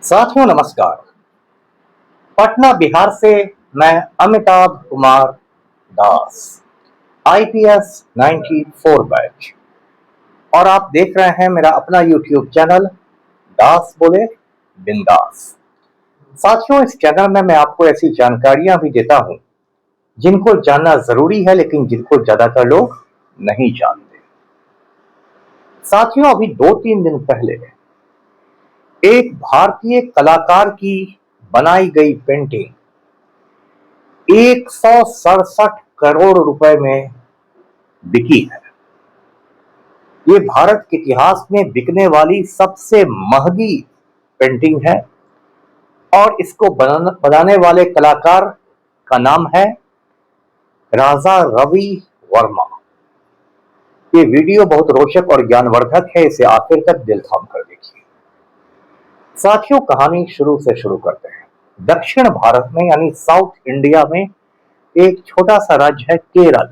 साथियों नमस्कार। पटना बिहार से मैं अमिताभ कुमार दास, आईपीएस 94 बैच, और आप देख रहे हैं मेरा अपना यूट्यूब चैनल दास बोले बिंदास। साथियों, इस चैनल में मैं आपको ऐसी जानकारियां भी देता हूं जिनको जानना जरूरी है, लेकिन जिनको ज्यादातर लोग नहीं जानते। साथियों, अभी 2-3 दिन पहले एक भारतीय कलाकार की बनाई गई पेंटिंग 167 करोड़ रुपए में बिकी है। ये भारत के इतिहास में बिकने वाली सबसे महंगी पेंटिंग है और इसको बनाने वाले कलाकार का नाम है राजा रवि वर्मा। ये वीडियो बहुत रोचक और ज्ञानवर्धक है, इसे आखिर तक दिल थाम कर देखिए। साथियों, कहानी शुरू से शुरू करते हैं। दक्षिण भारत में यानी साउथ इंडिया में एक छोटा सा राज्य है केरल।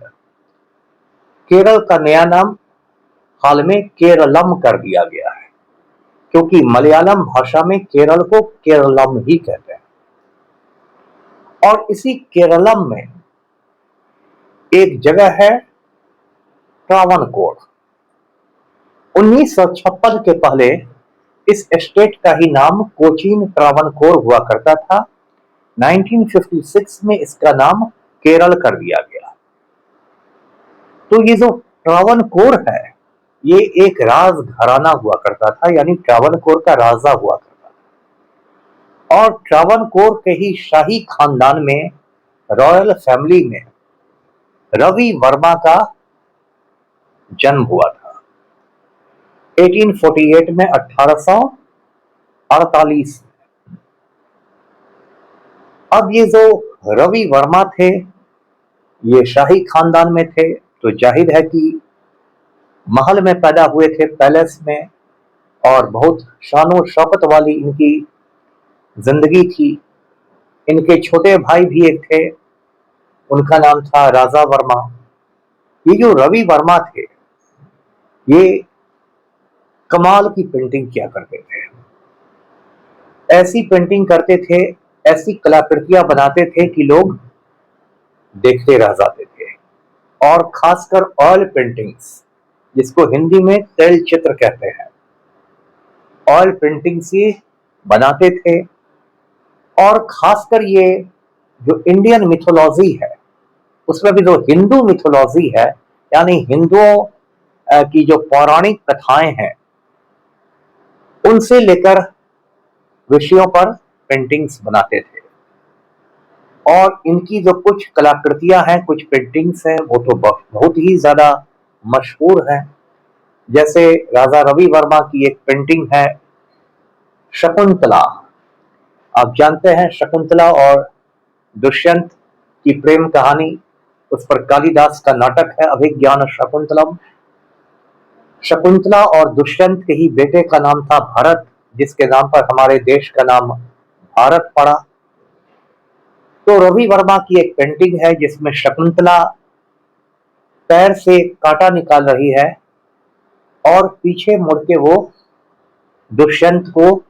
केरल का नया नाम हाल में केरलम कर दिया गया है, क्योंकि मलयालम भाषा में केरल को केरलम ही कहते हैं। और इसी केरलम में एक जगह है ट्रावनकोर। 1956 के पहले इस स्टेट का ही नाम कोचीन ट्रावनकोर हुआ करता था। 1956 में इसका नाम केरल कर दिया गया। तो ये जो ट्रावनकोर है, ये एक राज घराना हुआ करता था, यानी ट्रावनकोर का राजा हुआ करता था। और ट्रावनकोर के ही शाही खानदान में, रॉयल फैमिली में रवि वर्मा का जन्म हुआ था 1848 में, 1848। अब ये जो रवि वर्मा थे, ये शाही खानदान में थे, तो जाहिर है कि महल में पैदा हुए थे, पैलेस में, और बहुत शानो शौकत वाली इनकी जिंदगी थी। इनके छोटे भाई भी एक थे, उनका नाम था राजा वर्मा। ये जो रवि वर्मा थे, ये कमाल की पेंटिंग किया करते थे। ऐसी पेंटिंग करते थे, ऐसी कलाकृतियां बनाते थे कि लोग देखते रह जाते थे। और खासकर ऑयल पेंटिंग्स, जिसको हिंदी में तैल चित्र कहते हैं, ऑयल पेंटिंग्स ये बनाते थे। और खासकर ये जो इंडियन मिथोलॉजी है, उसमें भी जो हिंदू मिथोलॉजी है, यानी हिंदुओं की जो पौराणिक कथाएं हैं, उनसे लेकर विषयों पर पेंटिंग्स बनाते थे। और इनकी जो कुछ कलाकृतियां हैं, कुछ पेंटिंग्स हैं, वो तो बहुत ही ज्यादा मशहूर हैं। जैसे राजा रवि वर्मा की एक पेंटिंग है शकुंतला। आप जानते हैं शकुंतला और दुष्यंत की प्रेम कहानी, उस पर कालिदास का नाटक है अभिज्ञान शकुंतलम। शकुंतला और दुष्यंत के ही बेटे का नाम था भरत, जिसके नाम पर हमारे देश का नाम भारत पड़ा। तो रवि वर्मा की एक पेंटिंग है जिसमें शकुंतला पैर से कांटा निकाल रही है और पीछे मुड़ के वो दुष्यंत को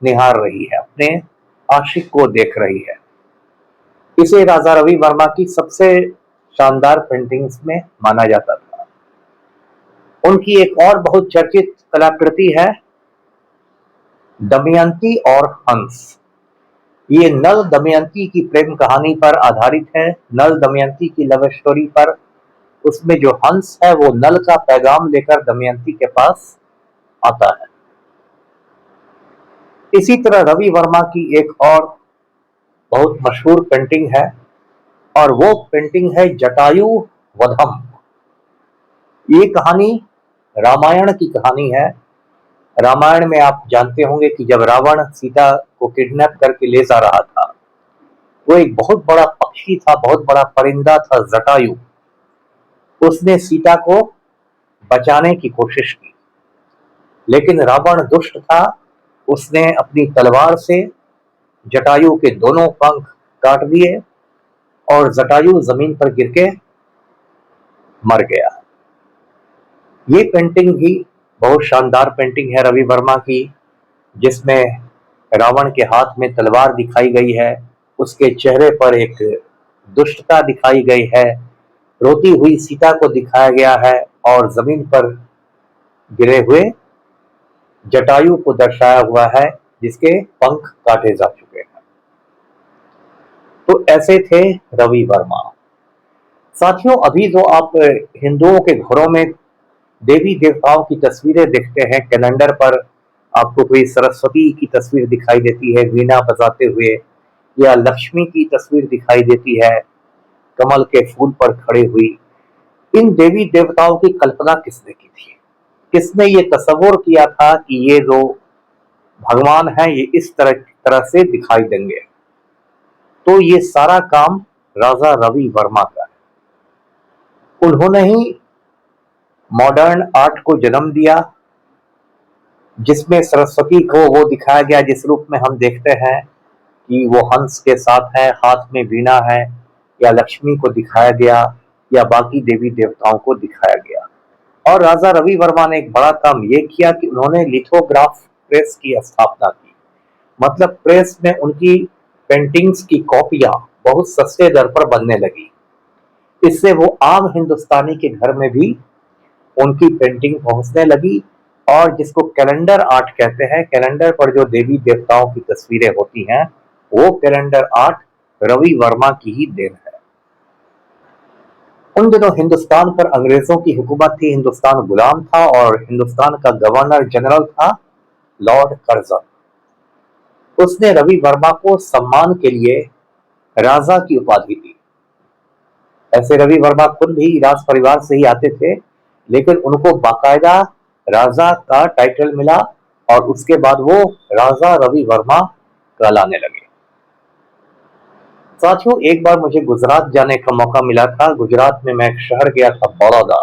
निहार रही है, अपने आशिक को देख रही है। इसे राजा रवि वर्मा की सबसे शानदार पेंटिंग्स में माना जाता था। उनकी एक और बहुत चर्चित कलाकृति है दमयंती और हंस। ये नल दमयंती की प्रेम कहानी पर आधारित है, नल दमयंती की लव स्टोरी पर। उसमें जो हंस है वो नल का पैगाम लेकर दमयंती के पास आता है। इसी तरह रवि वर्मा की एक और बहुत मशहूर पेंटिंग है, और वो पेंटिंग है जटायु वधम। ये कहानी रामायण की कहानी है। रामायण में आप जानते होंगे कि जब रावण सीता को किडनैप करके ले जा रहा था, वो एक बहुत बड़ा पक्षी था, बहुत बड़ा परिंदा था, जटायु। उसने सीता को बचाने की कोशिश की, लेकिन रावण दुष्ट था। उसने अपनी तलवार से जटायु के दोनों पंख काट दिए और जटायु जमीन पर गिर के मर गया। ये पेंटिंग भी बहुत शानदार पेंटिंग है रवि वर्मा की, जिसमें रावण के हाथ में तलवार दिखाई गई है, उसके चेहरे पर एक दुष्टता दिखाई गई है, रोती हुई सीता को दिखाया गया है और जमीन पर गिरे हुए जटायु को दर्शाया हुआ है जिसके पंख काटे जा चुके हैं। तो ऐसे थे रवि वर्मा। साथियों, अभी जो आप हिंदुओं के घरों में देवी देवताओं की तस्वीरें देखते हैं, कैलेंडर पर आपको कोई सरस्वती की तस्वीर दिखाई देती है वीणा बजाते हुए, या लक्ष्मी की तस्वीर दिखाई देती है कमल के फूल पर खड़ी हुई। इन देवी देवताओं की कल्पना किसने की थी? किसने ये तस्वीर किया था कि ये जो भगवान है ये इस तरह से दिखाई देंगे? तो ये सारा काम राजा रवि वर्मा का है। उन्होंने ही मॉडर्न आर्ट को जन्म दिया, जिसमें सरस्वती को वो दिखाया गया जिस रूप में हम देखते हैं कि वो हंस के साथ है, हाथ में वीणा है, या लक्ष्मी को दिखाया गया, या बाकी देवी देवताओं को दिखाया गया। और राजा रवि वर्मा ने एक बड़ा काम ये किया कि उन्होंने लिथोग्राफ प्रेस की स्थापना की। मतलब प्रेस में उनकी पेंटिंग्स की कॉपियां बहुत सस्ते दर पर बनने लगी। इससे वो आम हिंदुस्तानी के घर में भी उनकी पेंटिंग पहुंचने लगी, और जिसको कैलेंडर आर्ट कहते हैं, कैलेंडर पर जो देवी देवताओं की तस्वीरें होती हैं, वो कैलेंडर आर्ट रवि वर्मा की ही देन है। उन दिनों हिंदुस्तान पर अंग्रेजों की हुकूमत थी, हिंदुस्तान गुलाम था और हिंदुस्तान का गवर्नर जनरल था लॉर्ड कर्जन। उसने रवि वर्मा को सम्मान के लिए राजा की उपाधि दी। ऐसे रवि वर्मा खुद भी राज परिवार से ही आते थे, लेकिन उनको बाकायदा राजा का टाइटल मिला और उसके बाद वो राजा रवि वर्मा कहलाने लगे। साथियों, एक बार मुझे गुजरात जाने का मौका मिला था। गुजरात में मैं एक शहर गया था, बड़ौदा,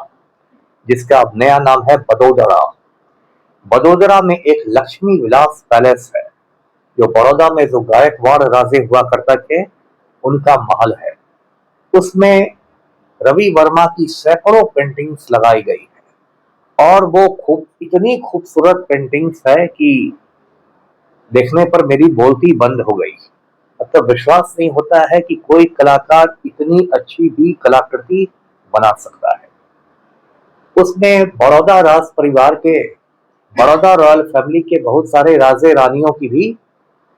जिसका अब नया नाम है बडोदरा। बडोदरा में एक लक्ष्मी विलास पैलेस है, जो बड़ौदा में जो गायकवाड़ राजे हुआ करते थे उनका महल है। उसमें रवि वर्मा की सैकड़ों पेंटिंग्स लगाई गई है, और वो इतनी खूबसूरत पेंटिंग्स है कि देखने पर मेरी बोलती बंद हो गई। मतलब विश्वास नहीं होता है कि कोई कलाकार इतनी अच्छी भी कलाकृति बना सकता है। उसमें बड़ौदा राज परिवार के, बड़ौदा रॉयल फैमिली के बहुत सारे राजे रानियों की भी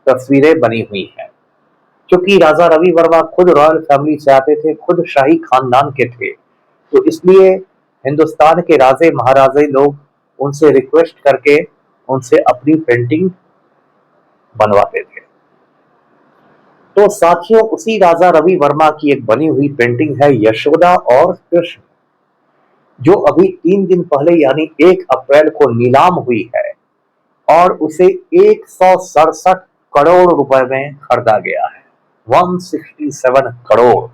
तस्वीरें बनी हुई हैं। क्योंकि राजा रवि वर्मा खुद रॉयल फैमिली से आते थे, खुद शाही खानदान के थे, तो इसलिए हिंदुस्तान के राजे महाराजे लोग उनसे रिक्वेस्ट करके उनसे अपनी पेंटिंग बनवाते थे। तो साथियों, उसी राजा रवि वर्मा की एक बनी हुई पेंटिंग है यशोदा और कृष्ण, जो अभी 3 दिन पहले यानी 1 अप्रैल को नीलाम हुई है, और उसे 167 करोड़ रुपए में खरीदा गया है। 167 करोड़।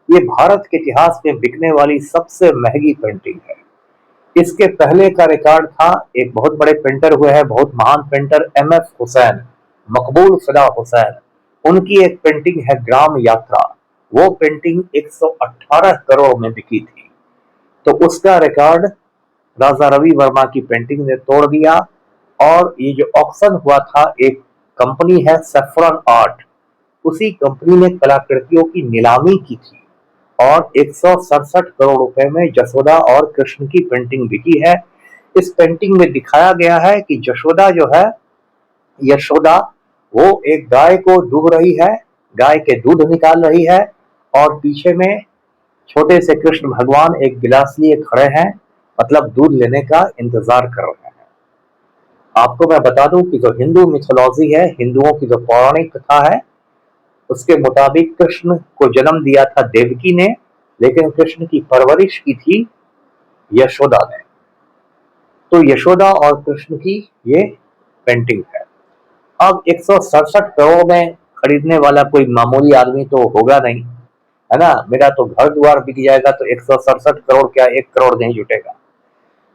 ये भारत के इतिहास में बिकने वाली सबसे महंगी पेंटिंग है। इसके पहले का रिकॉर्ड था, एक बहुत बड़े पेंटर हुए हैं, बहुत महान पेंटर MF हुसैन, मकबूल फिदा हुसैन, उनकी एक पेंटिंग है ग्राम यात्रा। वो पेंटिंग 118 करोड़ में बिकी थी। तो उसका रिकॉर्ड राजा रवि वर्मा की पेंटिंग ने तोड़ दिया। और ये जो ऑक्शन हुआ था, एक कंपनी है सैफरन आर्ट, उसी कंपनी ने कलाकृतियों की नीलामी की थी, और 167 करोड़ रुपए में जसोदा और कृष्ण की पेंटिंग बिकी है। इस पेंटिंग में दिखाया गया है कि जशोदा जो है, यशोदा, वो एक गाय को दूह रही है, गाय के दूध निकाल रही है, और पीछे में छोटे से कृष्ण भगवान एक गिलास लिए खड़े हैं, मतलब दूध लेने का इंतजार कर रहे हैं। आपको मैं बता दूं कि जो हिंदू मिथोलॉजी है, हिंदुओं की जो पौराणिक कथा है, उसके मुताबिक कृष्ण को जन्म दिया था देवकी ने, लेकिन कृष्ण की परवरिश की थी यशोदा ने। तो यशोदा और कृष्ण की ये पेंटिंग है। अब 167 करोड़ में खरीदने वाला कोई मामूली आदमी तो होगा नहीं, है ना। मेरा तो घर द्वार बिक जाएगा, तो 167 करोड़ क्या 1 करोड़ नहीं जुटेगा।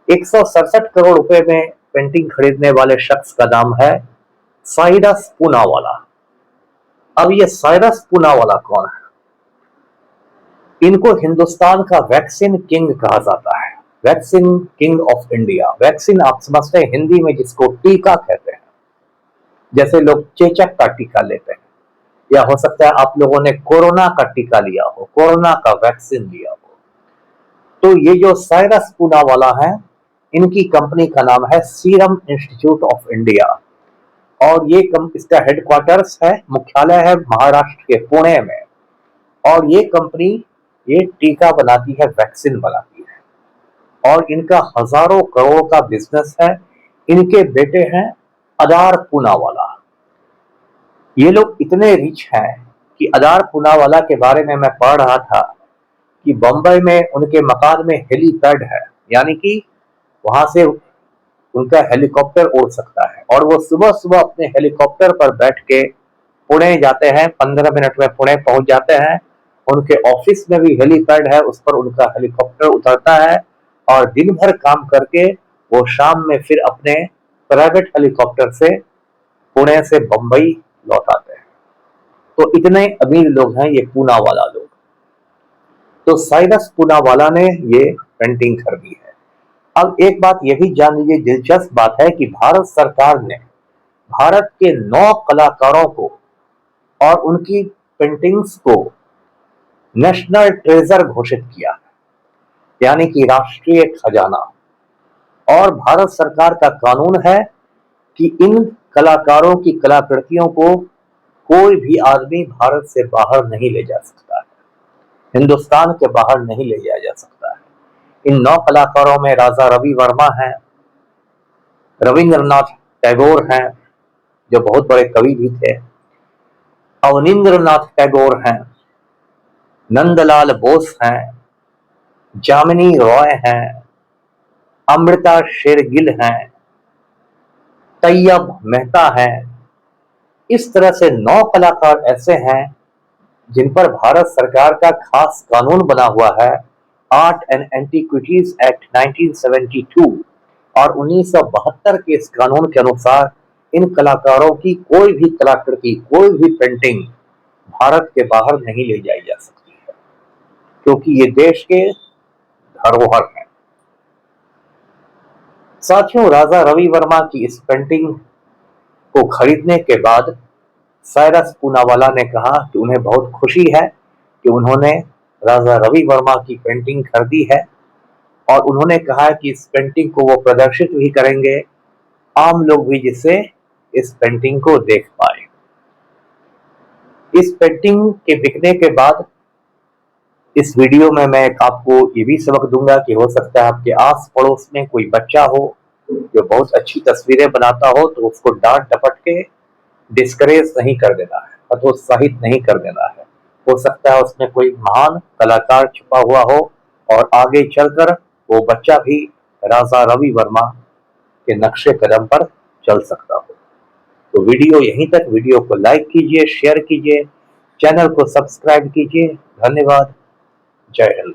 167 करोड़ रुपए में पेंटिंग खरीदने वाले शख्स का नाम है साइरस पूनावाला। अब ये साइरस पूनावाला कौन है? इनको हिंदुस्तान का वैक्सीन किंग कहा जाता है, vaccine king of India. Vaccine आप समझते हैं हिंदी में जिसको टीका कहते हैं। जैसे लोग चेचक का टीका लेते हैं, या हो सकता है आप लोगों ने कोरोना का टीका लिया हो, कोरोना का वैक्सीन लिया हो। तो ये जो साइरस पूनावाला है, इनकी कंपनी का नाम है सीरम इंस्टीट्यूट ऑफ इंडिया, और ये इसका हेडक्वार्टर्स है, मुख्यालय है महाराष्ट्र के पुणे में। और ये कंपनी ये टीका बनाती है, वैक्सीन बनाती है, और इनका हजारों करोड़ का बिजनेस है। इनके बेटे हैं अदार पूनावाला। ये लोग इतने रिच हैं कि अदार पूनावाला के बारे में मैं पढ़ रहा था कि बंबई में उनके मकान में हेलीपैड है, यानी कि वहां से उनका हेलीकॉप्टर उड़ सकता है, और वो सुबह सुबह अपने हेलीकॉप्टर पर बैठ के पुणे जाते हैं, 15 मिनट में पुणे पहुंच जाते हैं। उनके ऑफिस में भी हेलीपैड है, उस पर उनका हेलीकॉप्टर उतरता है, और दिन भर काम करके वो शाम में फिर अपने प्राइवेट हेलीकॉप्टर से पुणे से बंबई लौट आते हैं। तो इतने अमीर लोग हैं ये पूनावाला लोग। तो साइरस पूनावाला ने ये पेंटिंग खरीदी है। अब एक बात यह भी जान लीजिए, दिलचस्प बात है कि भारत सरकार ने भारत के 9 कलाकारों को और उनकी पेंटिंग्स को नेशनल ट्रेजर घोषित किया है, यानी कि राष्ट्रीय खजाना। और भारत सरकार का कानून है कि इन कलाकारों की कलाकृतियों को कोई भी आदमी भारत से बाहर नहीं ले जा सकता है, हिंदुस्तान के बाहर नहीं ले जाया जा सकता है। इन 9 कलाकारों में राजा रवि वर्मा हैं, रविंद्रनाथ टैगोर हैं, जो बहुत बड़े कवि भी थे, अवनींद्रनाथ टैगोर हैं, नंदलाल बोस हैं, जामिनी रॉय हैं, अमृता शेरगिल हैं, तैयब मेहता हैं। इस तरह से 9 कलाकार ऐसे हैं जिन पर भारत सरकार का खास कानून बना हुआ है, आर्ट एंड एंटीक्विटीज एक्ट 1972, और 1972 के इस कानून के अनुसार इन कलाकारों की कोई भी कलाकृति, कोई भी पेंटिंग भारत के बाहर नहीं ले जाई जा सकती है, क्योंकि ये देश के धरोहर हैं। साथियों, राजा रवि वर्मा की इस पेंटिंग को खरीदने के बाद साइरस पूनावाला ने कहा कि उन्हें बहुत खुशी है कि उन्होंने राजा रवि वर्मा की पेंटिंग खरीदी है, और उन्होंने कहा कि इस पेंटिंग को वो प्रदर्शित भी करेंगे, आम लोग भी जिससे इस पेंटिंग को देख पाए। इस पेंटिंग के बिकने के बाद इस वीडियो में मैं आपको ये भी सबक दूंगा कि हो सकता है आपके आस पड़ोस में कोई बच्चा हो जो बहुत अच्छी तस्वीरें बनाता हो, तो उसको डांट डपट के डिस्करेज नहीं कर देना है, हतोत्साहित नहीं कर देना है। हो सकता है उसमें कोई महान कलाकार छुपा हुआ हो, और आगे चलकर वो बच्चा भी राजा रवि वर्मा के नक्शे कदम पर चल सकता हो। तो वीडियो यहीं तक। वीडियो को लाइक कीजिए, शेयर कीजिए, चैनल को सब्सक्राइब कीजिए। धन्यवाद। जय हिंद।